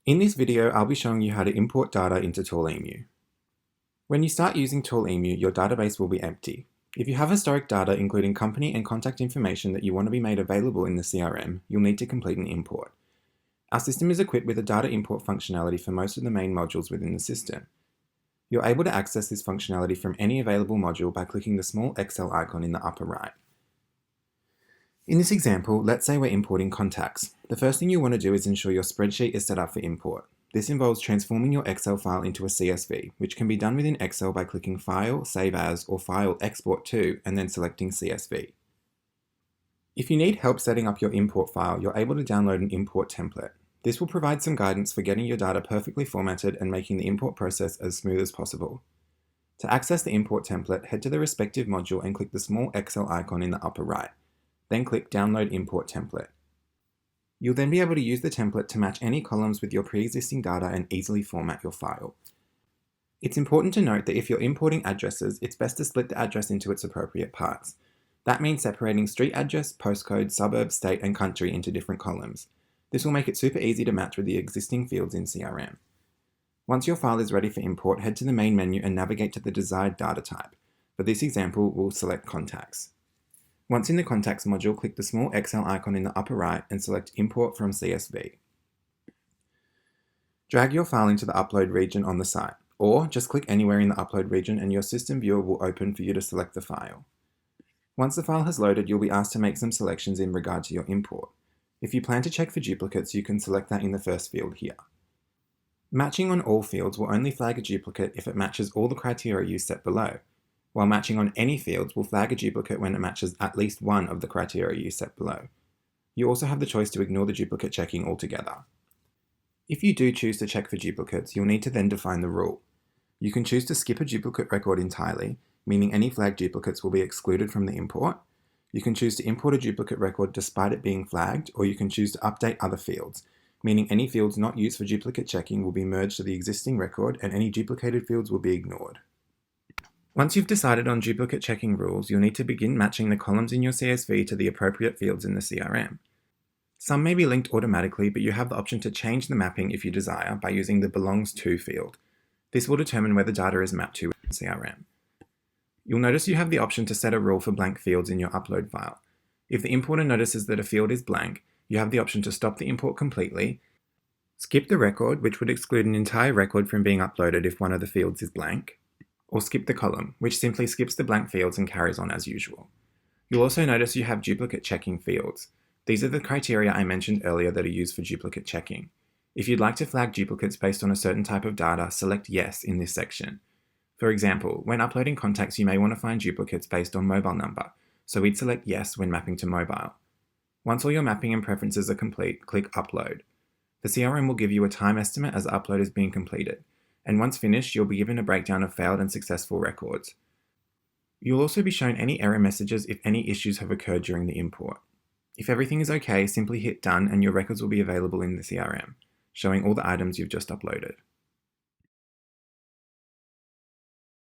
In this video, I'll be showing you how to import data into ToolEmu. When you start using ToolEmu, your database will be empty. If you have historic data including company and contact information that you want to be made available in the CRM, you'll need to complete an import. Our system is equipped with a data import functionality for most of the main modules within the system. You're able to access this functionality from any available module by clicking the small Excel icon in the upper right. In this example, let's say we're importing contacts. The first thing you want to do is ensure your spreadsheet is set up for import. This involves transforming your Excel file into a CSV, which can be done within Excel by clicking File, Save As, or File, Export To, and then selecting CSV. If you need help setting up your import file, you're able to download an import template. This will provide some guidance for getting your data perfectly formatted and making the import process as smooth as possible. To access the import template, head to the respective module and click the small Excel icon in the upper right. Then click Download Import Template. You'll then be able to use the template to match any columns with your pre-existing data and easily format your file. It's important to note that if you're importing addresses, it's best to split the address into its appropriate parts. That means separating street address, postcode, suburb, state, and country into different columns. This will make it super easy to match with the existing fields in CRM. Once your file is ready for import, head to the main menu and navigate to the desired data type. For this example, we'll select Contacts. Once in the Contacts module, click the small Excel icon in the upper right and select Import from CSV. Drag your file into the upload region on the site, or just click anywhere in the upload region and your system viewer will open for you to select the file. Once the file has loaded, you'll be asked to make some selections in regard to your import. If you plan to check for duplicates, you can select that in the first field here. Matching on all fields will only flag a duplicate if it matches all the criteria you set below, while matching on any fields will flag a duplicate when it matches at least one of the criteria you set below. You also have the choice to ignore the duplicate checking altogether. If you do choose to check for duplicates, you'll need to then define the rule. You can choose to skip a duplicate record entirely, meaning any flagged duplicates will be excluded from the import. You can choose to import a duplicate record despite it being flagged, or you can choose to update other fields, meaning any fields not used for duplicate checking will be merged to the existing record and any duplicated fields will be ignored. Once you've decided on duplicate checking rules, you'll need to begin matching the columns in your CSV to the appropriate fields in the CRM. Some may be linked automatically, but you have the option to change the mapping if you desire by using the Belongs To field. This will determine where the data is mapped to in CRM. You'll notice you have the option to set a rule for blank fields in your upload file. If the importer notices that a field is blank, you have the option to stop the import completely, skip the record, which would exclude an entire record from being uploaded if one of the fields is blank, or skip the column, which simply skips the blank fields and carries on as usual. You'll also notice you have duplicate checking fields. These are the criteria I mentioned earlier that are used for duplicate checking. If you'd like to flag duplicates based on a certain type of data, select Yes in this section. For example, when uploading contacts, you may want to find duplicates based on mobile number, so we'd select Yes when mapping to mobile. Once all your mapping and preferences are complete, click Upload. The CRM will give you a time estimate as the upload is being completed, and once finished, you'll be given a breakdown of failed and successful records. You'll also be shown any error messages if any issues have occurred during the import. If everything is okay, simply hit Done and your records will be available in the CRM, showing all the items you've just uploaded.